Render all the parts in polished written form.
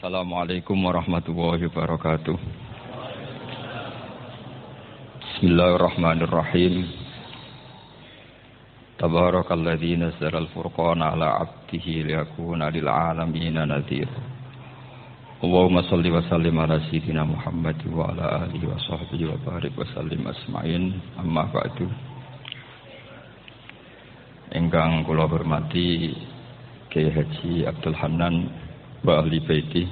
Assalamualaikum warahmatullahi wabarakatuh. Bismillahirrahmanirrahim. Tabarakalladzi nazzala al-furqana ala 'abdihi liyakuna lil 'alamin nadhir. Allahumma shalli wa sallim ala sayyidina Muhammad wa ala alihi wa sahbihi wa barik wa sallim asma'in. Amma ba'du. Ingkang kula hormati Kyai Haji Abdul Hanan wa ahli baiti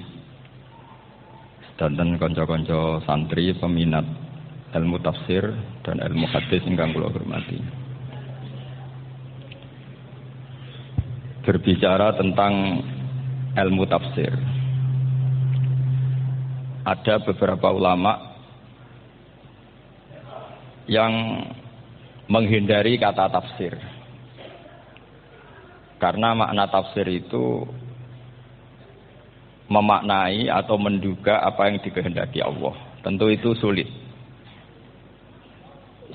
dan kanca-kanca santri peminat ilmu tafsir dan ilmu hadis ingkang kula hormati. Berbicara tentang ilmu tafsir, ada beberapa ulama yang menghindari kata tafsir karena makna tafsir itu memaknai atau menduga apa yang dikehendaki Allah. Tentu itu sulit.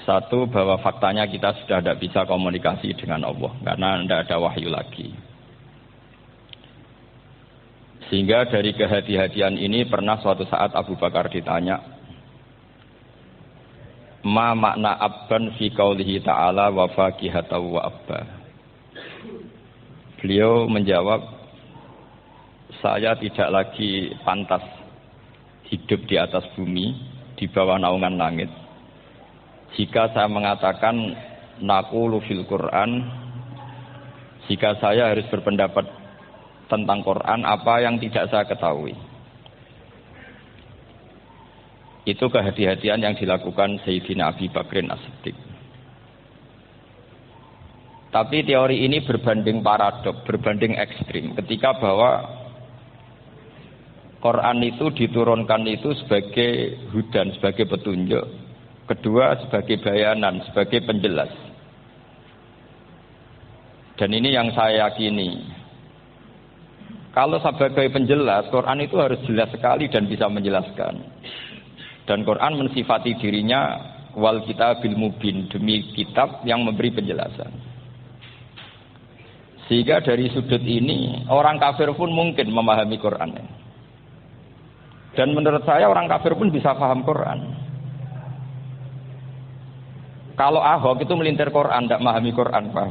Satu, bahwa faktanya kita sudah tidak bisa komunikasi dengan Allah karena tidak ada wahyu lagi. Sehingga dari kehati-hatian ini pernah suatu saat Abu Bakar ditanya, ma makna abban fi qaulihi ta'ala wa faqihatan wa abba. Beliau menjawab, saya tidak lagi pantas hidup di atas bumi, di bawah naungan langit, jika saya mengatakan naqulu fil Quran, jika saya harus berpendapat tentang Quran apa yang tidak saya ketahui. Itu kehati-hatian yang dilakukan Sayyidina Abi Bakrin As-Siddiq. Tapi teori ini berbanding paradok, berbanding ekstrim, ketika bahwa Quran itu diturunkan itu sebagai hudan, sebagai petunjuk. Kedua, sebagai bayanan, sebagai penjelas. Dan ini yang saya yakini. Kalau sebagai penjelas, Quran itu harus jelas sekali dan bisa menjelaskan. Dan Quran mensifati dirinya wal kitabil mubin, demi kitab yang memberi penjelasan. Sehingga dari sudut ini, orang kafir pun mungkin memahami Quran. Dan menurut saya orang kafir pun bisa paham Quran. Kalau Ahok itu melintir Quran, tidak memahami Quran, Pak.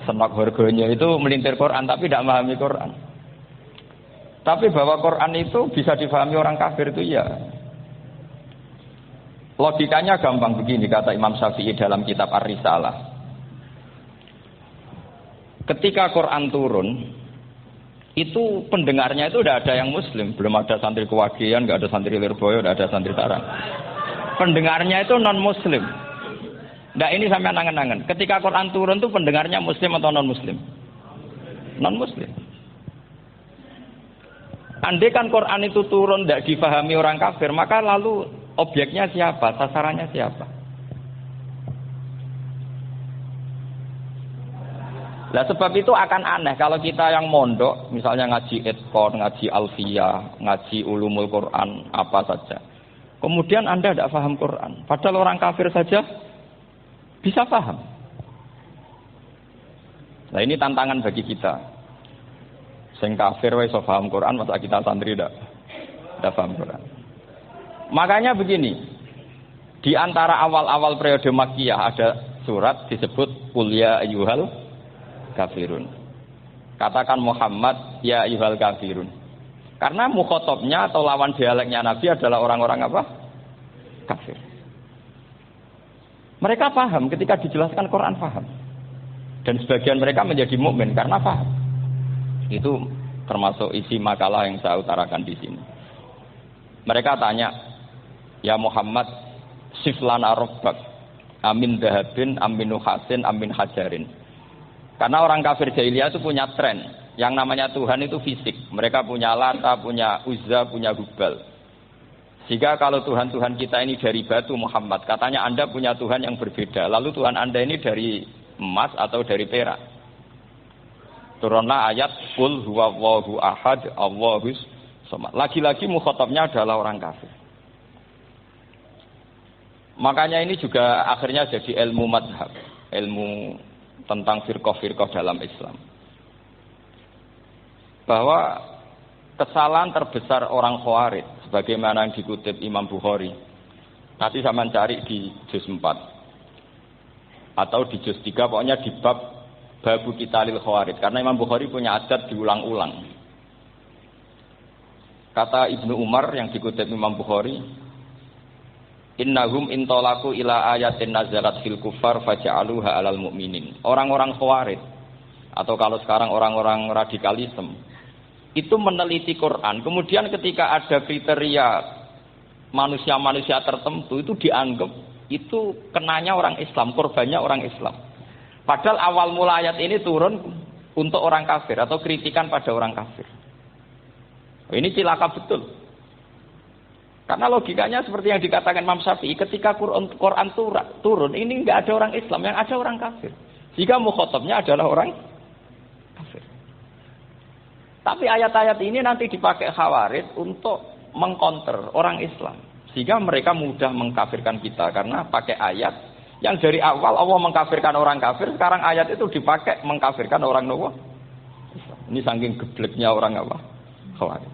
Senak harganya itu melintir Quran, tapi tidak memahami Quran. Tapi bahwa Quran itu bisa difahami orang kafir itu ya. Logikanya gampang begini, kata Imam Syafi'i dalam kitab Ar-Risalah. Ketika Quran turun, itu pendengarnya itu tidak ada yang Muslim, belum ada santri Kewagian, nggak ada santri Lirboyo, nggak ada santri Tarang. Pendengarnya itu non Muslim. Nah ini sampai angan-angan. Ketika Quran turun itu pendengarnya Muslim atau non Muslim? Non Muslim. Andai kan Quran itu turun tidak difahami orang kafir, maka lalu objeknya siapa? Sasarannya siapa? Nah sebab itu akan aneh kalau kita yang mondok, misalnya ngaji Edkon, ngaji Alfiyah, ngaji Ulumul Quran, apa saja. Kemudian Anda tidak paham Quran. Padahal orang kafir saja bisa paham. Nah ini tantangan bagi kita. Sing kafir wis paham Quran, masa kita santri tidak paham Quran. Makanya begini, di antara awal-awal periode Makkiyah ada surat disebut Qul ya ayyuhal kafirun. Katakan Muhammad ya ayyuhal kafirun. Karena mukhatabnya atau lawan dialeknya Nabi adalah orang-orang apa? Kafir. Mereka paham ketika dijelaskan Quran, paham. Dan sebagian mereka menjadi mukmin karena paham. Itu termasuk isi makalah yang saya utarakan di sini. Mereka tanya, "Ya Muhammad, siflana rabbak, amin dahabin, amin nuhasin, amin hajarin." Karena orang kafir jahiliyah itu punya tren, yang namanya Tuhan itu fisik. Mereka punya Lata, punya Uzza, punya Hubal. Sehingga kalau Tuhan-Tuhan kita ini dari batu Muhammad, katanya Anda punya Tuhan yang berbeda. Lalu Tuhan Anda ini dari emas atau dari perak. Turunlah ayat Qul huwallahu ahad, Allahus somad. Lagi-lagi mukhatabnya adalah orang kafir. Makanya ini juga akhirnya jadi ilmu madhab, ilmu tentang firqah-firqah dalam Islam. Bahwa kesalahan terbesar orang Khawarij sebagaimana yang dikutip Imam Bukhari. Nanti sama cari di juz 4 atau di juz 3, pokoknya di bab Babu Qitalil Khawarij, karena Imam Bukhari punya adat diulang-ulang. Kata Ibnu Umar yang dikutip Imam Bukhari, innahum intolaku ila ayatin nazalat fil kufar faja'aluha alal mu'minin. Orang-orang Khawarij atau kalau sekarang orang-orang radikalisme itu meneliti Quran, kemudian ketika ada kriteria manusia-manusia tertentu itu dianggap itu kenanya orang Islam, korbannya orang Islam. Padahal awal mula ayat ini turun untuk orang kafir atau kritikan pada orang kafir. Ini cilaka betul. Karena logikanya seperti yang dikatakan Imam Syafi'i, ketika Quran turun, ini enggak ada orang Islam, yang ada orang kafir. Jika mukhatabnya adalah orang kafir. Tapi ayat-ayat ini nanti dipakai Khawarij untuk mengcounter orang Islam. Sehingga mereka mudah mengkafirkan kita karena pakai ayat yang dari awal Allah mengkafirkan orang kafir, sekarang ayat itu dipakai mengkafirkan orang Islam. Ini saking gebleknya orang apa? Khawarij.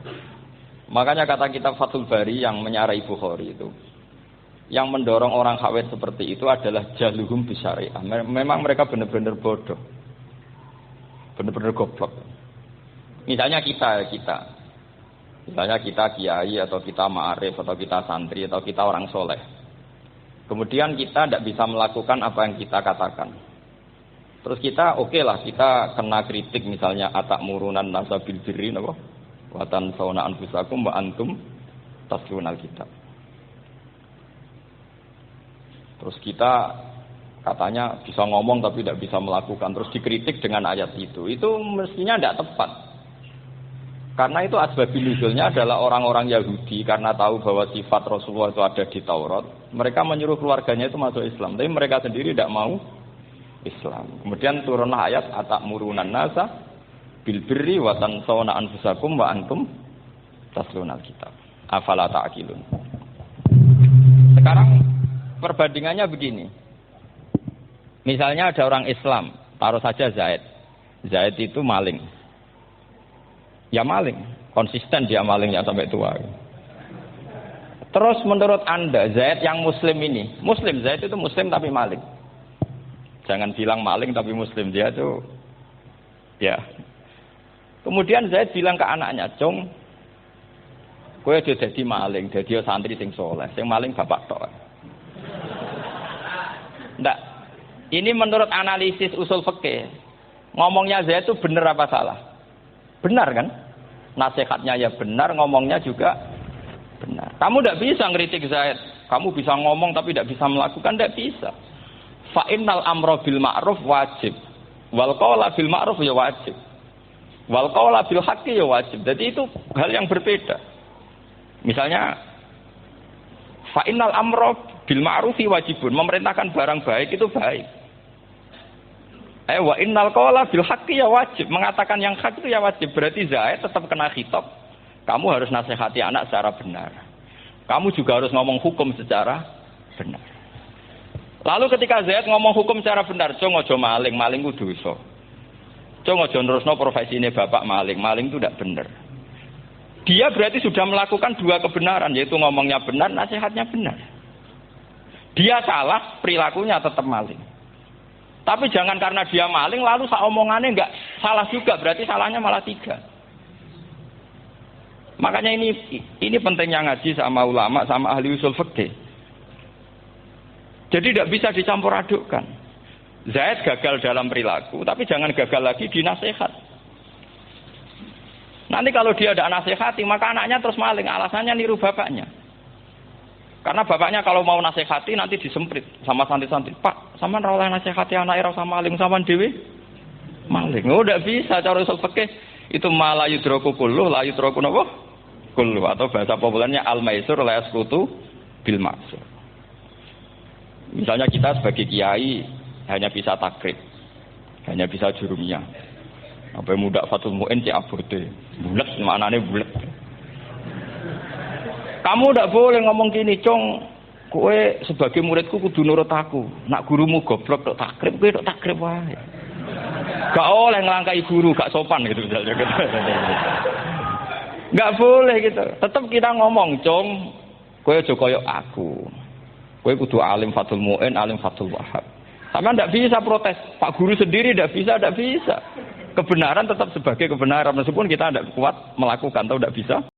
Makanya kata kitab Fathul Bari yang menyarai Bukhari itu, yang mendorong orang Khawarij seperti itu adalah jahluhum bisyariah. Memang mereka benar-benar bodoh, benar-benar goblok. Misalnya kita kiai atau kita ma'arif atau kita santri atau kita orang soleh. Kemudian kita tidak bisa melakukan apa yang kita katakan. Terus kita oke lah, kita kena kritik misalnya atak murunan nasabil birri napa? Watan sauna anfusakum wa antum taslunal kitab. Terus kita katanya bisa ngomong tapi tidak bisa melakukan, terus dikritik dengan ayat itu mestinya tidak tepat. Karena itu asbabil nuzulnya adalah orang-orang Yahudi karena tahu bahwa sifat Rasulullah itu ada di Taurat, mereka menyuruh keluarganya itu masuk Islam, tapi mereka sendiri tidak mau Islam. Kemudian turunlah ayat atak murunan nasa bil birri wa tansawna anfusakum wa antum taslunal kitab. Afala ta'qilun. Sekarang perbandingannya begini. Misalnya ada orang Islam, taruh saja Zaid. Zaid itu maling. Ya maling, konsisten dia malingnya sampai tua. Terus menurut Anda Zaid yang muslim ini, muslim, Zaid itu muslim tapi maling. Jangan bilang maling tapi muslim, dia itu ya. Kemudian Zaid bilang ke anaknya, "Cung, kowe aja dadi maling, dadi santri sing saleh, sing maling bapak tok." Ndak. Ini menurut analisis usul fikih. Ngomongnya Zaid itu benar apa salah? Benar kan? Nasihatnya ya benar, ngomongnya juga benar. Kamu tidak bisa ngeritik Zaid. Kamu bisa ngomong tapi tidak bisa melakukan, tidak bisa. Fa innal amra bil ma'ruf wajib. Wal qawla bil ma'ruf ya wajib. Wal qawla bil haqqi ya wajib. Jadi itu hal yang berbeda. Misalnya fa innal amra bil ma'rufi wajibun. Memerintahkan barang baik itu baik. Wa innal qawla bil haqqi ya wajib. Mengatakan yang hak itu ya wajib. Berarti Zaid tetap kena khitab. Kamu harus nasihati anak secara benar. Kamu juga harus ngomong hukum secara benar. Lalu ketika Zaid ngomong hukum secara benar, cung aja maling, maling ku dosa. Cung aja nerusno profesine bapak maling, maling itu tidak benar. Dia berarti sudah melakukan dua kebenaran, yaitu ngomongnya benar, nasihatnya benar. Dia salah, perilakunya tetap maling. Tapi jangan karena dia maling lalu omongannya enggak salah juga, berarti salahnya malah tiga. Makanya ini pentingnya ngaji sama ulama, sama ahli usul fikih. Jadi tidak bisa dicampur adukkan. Zaid gagal dalam perilaku, tapi jangan gagal lagi di nasihat. Nanti kalau dia tidak nasihati, maka anaknya terus maling, alasannya niru bapaknya. Karena bapaknya kalau mau nasihati nanti disemprit sama santri-santri. Pak, sama ora nasihati anak ora sama maling sama dewe. Maling. Oh, tidak bisa cara usul fikih. Itu malah yudroku kullu, la yudroku napa? Kullu, atau bahasa populernya al-maisur la yasqutu bil maksur. Misalnya kita sebagai kiai hanya bisa takrib, hanya bisa jurumiyah. Apa muda Fatul Mu'in cek aburde. Bulet, maknanya bulet. Kamu tidak boleh ngomong gini, Cong, kowe sebagai muridku kudu nurut aku. Nak gurumu goblok tok takrib, kowe tok takrib wae. Gak oleh ngelangkai guru, gak sopan gitu misalnya. Nggak boleh gitu. Tetap kita ngomong, "Cung, kowe aja koyo aku. Kowe kudu alim Fathul Mu'in, alim Fathul Wahhab." Sama ndak bisa protes. Pak guru sendiri ndak bisa. Kebenaran tetap sebagai kebenaran meskipun kita tidak kuat melakukan atau ndak bisa.